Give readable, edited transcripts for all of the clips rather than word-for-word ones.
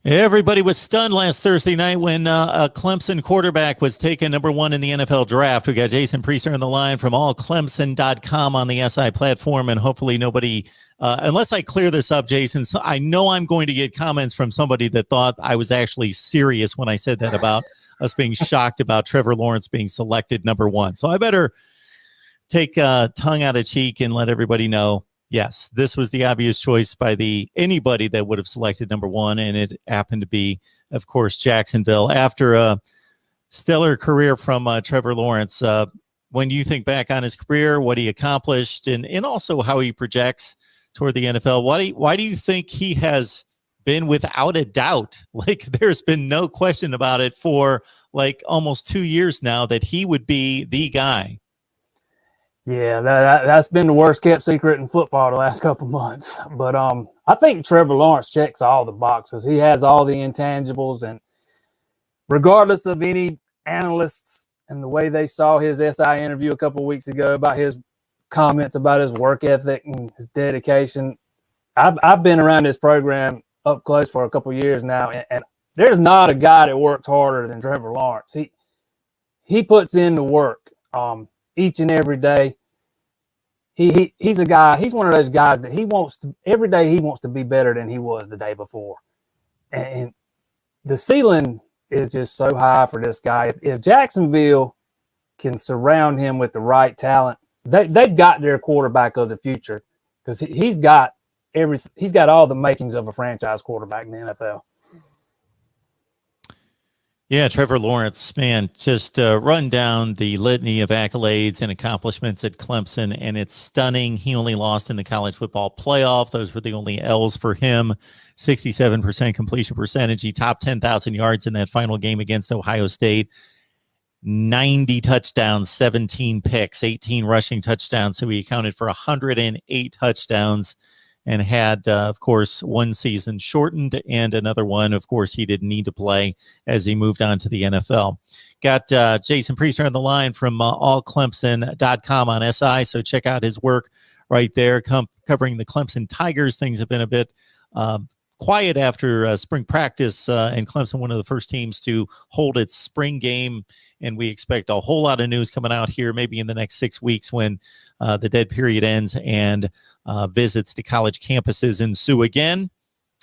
Everybody was stunned last Thursday night when a Clemson quarterback was taken number one in the NFL draft. We got Jason Priester on the line from allclemson.com on the SI platform, and hopefully nobody, unless I clear this up, Jason, so I know I'm going to get comments from somebody that thought I was actually serious when I said that about us being shocked about Trevor Lawrence being selected number one. So I better take tongue out of cheek and let everybody know. Yes, this was the obvious choice by anybody that would have selected number one, and it happened to be, of course, Jacksonville. After a stellar career from Trevor Lawrence, when you think back on his career, what he accomplished, and also how he projects toward the NFL, why do you think he has been without a doubt? Like, there's been no question about it for like almost 2 years now that he would be the guy. Yeah, that's been the worst kept secret in football the last couple months. But I think Trevor Lawrence checks all the boxes. He has all the intangibles, and regardless of any analysts and the way they saw his SI interview a couple weeks ago about his comments about his work ethic and his dedication, I've been around this program up close for a couple years now, and there's not a guy that works harder than Trevor Lawrence. He puts in the work each and every day. He's a guy. He's one of those guys that every day he wants to be better than he was the day before, and the ceiling is just so high for this guy. If Jacksonville can surround him with the right talent, they've got their quarterback of the future, because he's got everything. He's got all the makings of a franchise quarterback in the NFL. Yeah, Trevor Lawrence, man, just run down the litany of accolades and accomplishments at Clemson, and it's stunning. He only lost in the college football playoff. Those were the only L's for him. 67% completion percentage. He topped 10,000 yards in that final game against Ohio State. 90 touchdowns, 17 picks, 18 rushing touchdowns. So he accounted for 108 touchdowns. And had, of course, one season shortened, and another one, of course, he didn't need to play as he moved on to the NFL. Got Jason Priester on the line from allclemson.com on SI, so check out his work right there, covering the Clemson Tigers. Things have been a bit quiet after spring practice, and Clemson, one of the first teams to hold its spring game, and we expect a whole lot of news coming out here maybe in the next 6 weeks when the dead period ends and visits to college campuses ensue again.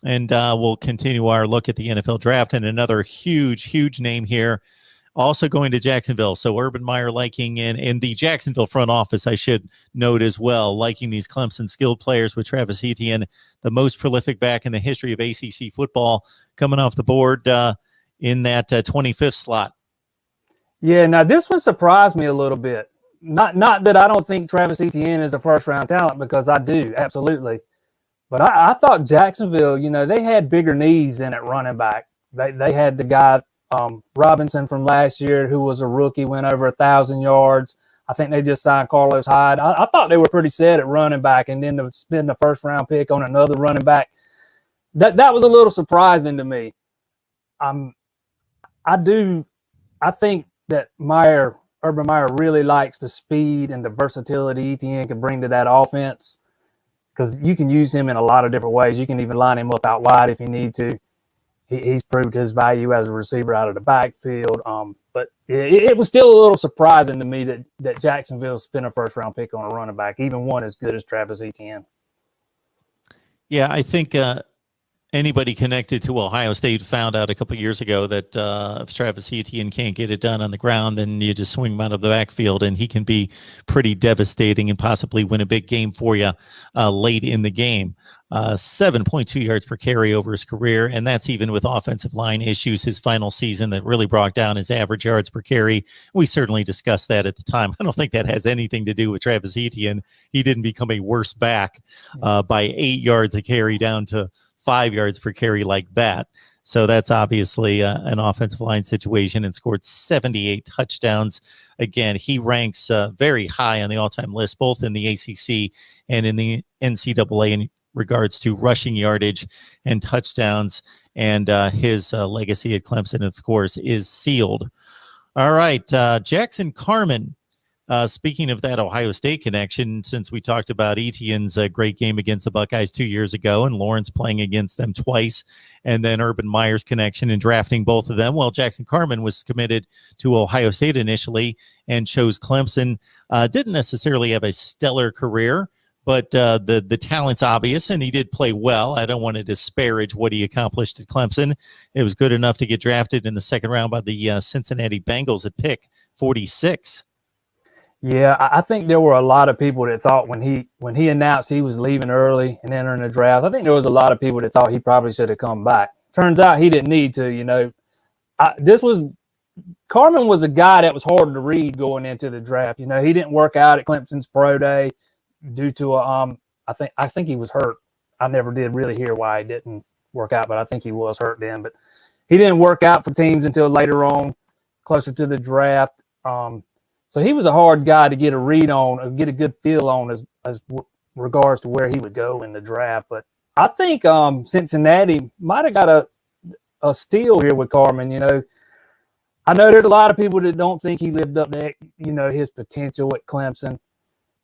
And we'll continue our look at the NFL draft, and another huge name here also going to Jacksonville. So Urban Meyer liking in the Jacksonville front office, I should note as well, liking these Clemson skilled players, with Travis Etienne, the most prolific back in the history of ACC football, coming off the board in that 25th slot. Yeah, now this one surprised me a little bit. Not that I don't think Travis Etienne is a first-round talent, because I do, absolutely. But I thought Jacksonville, they had bigger needs than at running back. They had the guy, Robinson from last year, who was a rookie, went over 1,000 yards. I think they just signed Carlos Hyde. I thought they were pretty set at running back, and then to spend the first-round pick on another running back, that was a little surprising to me. I think that Urban Meyer really likes the speed and the versatility Etienne can bring to that offense, because you can use him in a lot of different ways. You can even line him up out wide if you need to. He's proved his value as a receiver out of the backfield. But it was still a little surprising to me that Jacksonville spent a first-round pick on a running back, even one as good as Travis Etienne. Yeah, I think anybody connected to Ohio State found out a couple of years ago that if Travis Etienne can't get it done on the ground, then you just swing him out of the backfield, and he can be pretty devastating and possibly win a big game for you late in the game. 7.2 yards per carry over his career, and that's even with offensive line issues his final season that really brought down his average yards per carry. We certainly discussed that at the time. I don't think that has anything to do with Travis Etienne. He didn't become a worse back by 8 yards a carry down to 5 yards per carry like that. So that's obviously an offensive line situation, and scored 78 touchdowns. Again, he ranks very high on the all-time list, both in the ACC and in the NCAA in regards to rushing yardage and touchdowns. And his legacy at Clemson, of course, is sealed. All right, Jackson Carman Speaking of that Ohio State connection, since we talked about Etienne's great game against the Buckeyes 2 years ago and Lawrence playing against them twice, and then Urban Meyer's connection and drafting both of them, well, Jackson Carman was committed to Ohio State initially and chose Clemson. Didn't necessarily have a stellar career, but the talent's obvious, and he did play well. I don't want to disparage what he accomplished at Clemson. It was good enough to get drafted in the second round by the Cincinnati Bengals at pick 46. Yeah, I think there were a lot of people that thought when he announced he was leaving early and entering the draft, I think there was a lot of people that thought he probably should have come back. Turns out he didn't need to. You know, Carman was a guy that was hard to read going into the draft. You know, he didn't work out at Clemson's pro day due to I think he was hurt. I never did really hear why he didn't work out, but I think he was hurt then. But he didn't work out for teams until later on, closer to the draft. So he was a hard guy to get a read on, or get a good feel on as regards to where he would go in the draft. But I think Cincinnati might have got a steal here with Carman. You know, I know there's a lot of people that don't think he lived up to, you know, his potential at Clemson,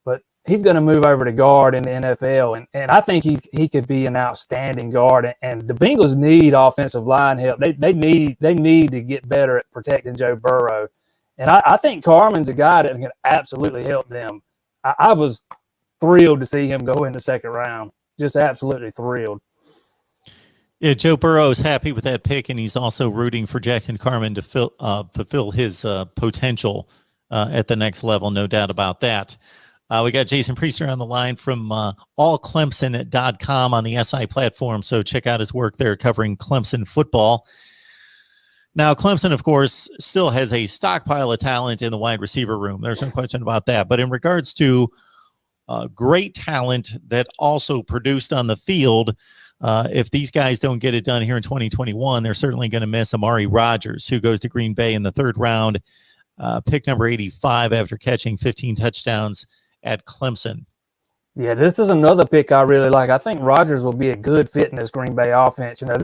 but he's going to move over to guard in the NFL, and I think he could be an outstanding guard. And the Bengals need offensive line help. They need to get better at protecting Joe Burrow. And I think Carman's a guy that can absolutely help them. I was thrilled to see him go in the second round. Just absolutely thrilled. Yeah, Joe Burrow is happy with that pick, and he's also rooting for Jackson Carman to fulfill his potential at the next level, no doubt about that. We got Jason Priester on the line from allclemson.com on the SI platform, so check out his work there covering Clemson football. Now, Clemson, of course, still has a stockpile of talent in the wide receiver room. There's no question about that. But in regards to great talent that also produced on the field, if these guys don't get it done here in 2021, they're certainly going to miss Amari Rogers, who goes to Green Bay in the third round, pick number 85 after catching 15 touchdowns at Clemson. Yeah, this is another pick I really like. I think Rogers will be a good fit in this Green Bay offense. You know,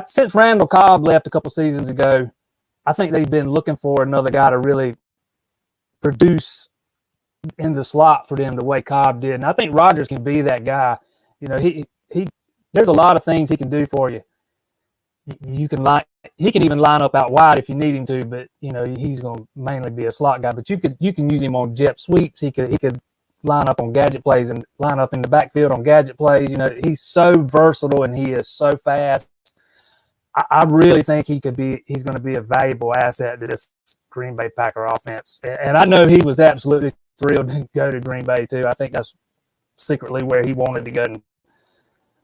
since Randall Cobb left a couple seasons ago, I think they've been looking for another guy to really produce in the slot for them the way Cobb did. And I think Rogers can be that guy. You know, he there's a lot of things he can do for you. He can even line up out wide if you need him to, but you know, he's going to mainly be a slot guy. But you can use him on jet sweeps. He could line up on gadget plays and line up in the backfield on gadget plays. You know, he's so versatile and he is so fast. I really think he's going to be a valuable asset to this Green Bay Packer offense. And I know he was absolutely thrilled to go to Green Bay too. I think that's secretly where he wanted to go. And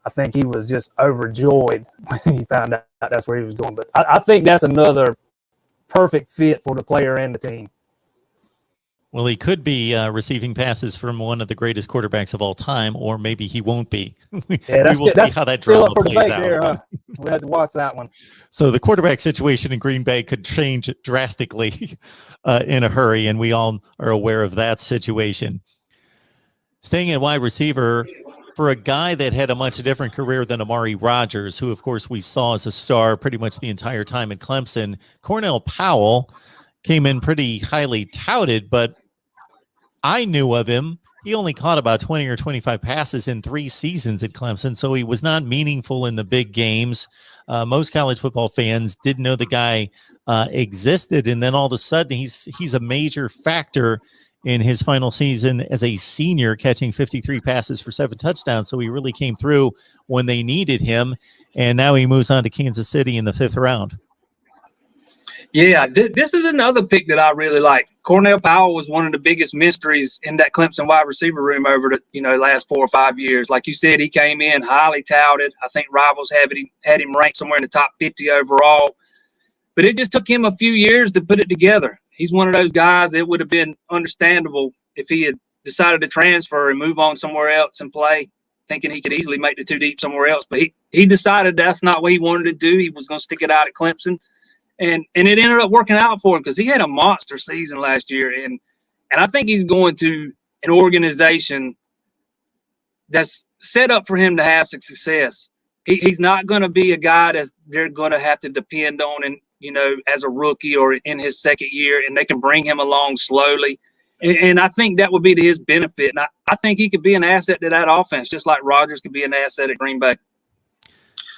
I think he was just overjoyed when he found out that's where he was going. But I think that's another perfect fit for the player and the team. Well, he could be receiving passes from one of the greatest quarterbacks of all time, or maybe he won't be. we will see how that drama plays out. There, we had to watch that one. So the quarterback situation in Green Bay could change drastically in a hurry, and we all are aware of that situation. Staying at wide receiver, for a guy that had a much different career than Amari Rogers, who, of course, we saw as a star pretty much the entire time at Clemson, Cornell Powell came in pretty highly touted, but I knew of him. He only caught about 20 or 25 passes in 3 seasons at Clemson, so he was not meaningful in the big games. Most college football fans didn't know the guy existed, and then all of a sudden he's a major factor in his final season as a senior, catching 53 passes for 7 touchdowns. So he really came through when they needed him, and now he moves on to Kansas City in the 5th round. Yeah, this is another pick that I really like. Cornell Powell was one of the biggest mysteries in that Clemson wide receiver room over the last 4 or 5 years. Like you said, he came in highly touted. I think rivals had him ranked somewhere in the top 50 overall. But it just took him a few years to put it together. He's one of those guys that would have been understandable if he had decided to transfer and move on somewhere else and play, thinking he could easily make the 2 deep somewhere else. But he decided that's not what he wanted to do. He was going to stick it out at Clemson. And it ended up working out for him because he had a monster season last year. And I think he's going to an organization that's set up for him to have success. He's not going to be a guy that they're going to have to depend on as a rookie or in his second year, and they can bring him along slowly. And I think that would be to his benefit. And I think he could be an asset to that offense, just like Rodgers could be an asset at Green Bay.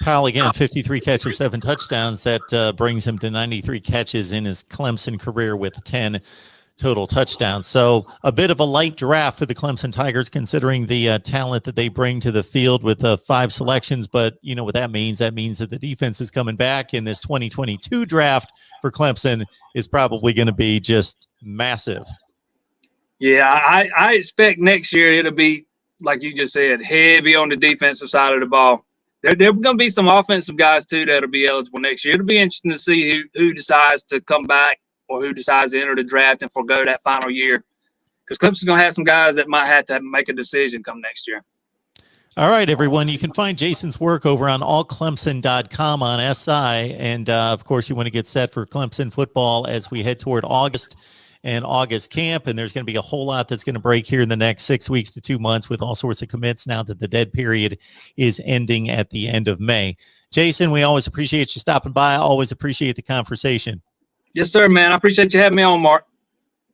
Powell, again, 53 catches, 7 touchdowns. That brings him to 93 catches in his Clemson career with 10 total touchdowns. So a bit of a light draft for the Clemson Tigers, considering the talent that they bring to the field with 5 selections. But you know what that means? That means that the defense is coming back, and this 2022 draft for Clemson is probably going to be just massive. Yeah, I expect next year it'll be, like you just said, heavy on the defensive side of the ball. There are going to be some offensive guys, too, that'll be eligible next year. It'll be interesting to see who decides to come back or who decides to enter the draft and forego that final year. Because Clemson's going to have some guys that might have to make a decision come next year. All right, everyone. You can find Jason's work over on allclemson.com on SI. And, of course, you want to get set for Clemson football as we head toward August and August camp. And there's going to be a whole lot that's going to break here in the next 6 weeks to 2 months with all sorts of commits now that the dead period is ending at the end of May. Jason, we always appreciate you stopping by. I always appreciate the conversation. Yes, sir, man. I appreciate you having me on, Mark.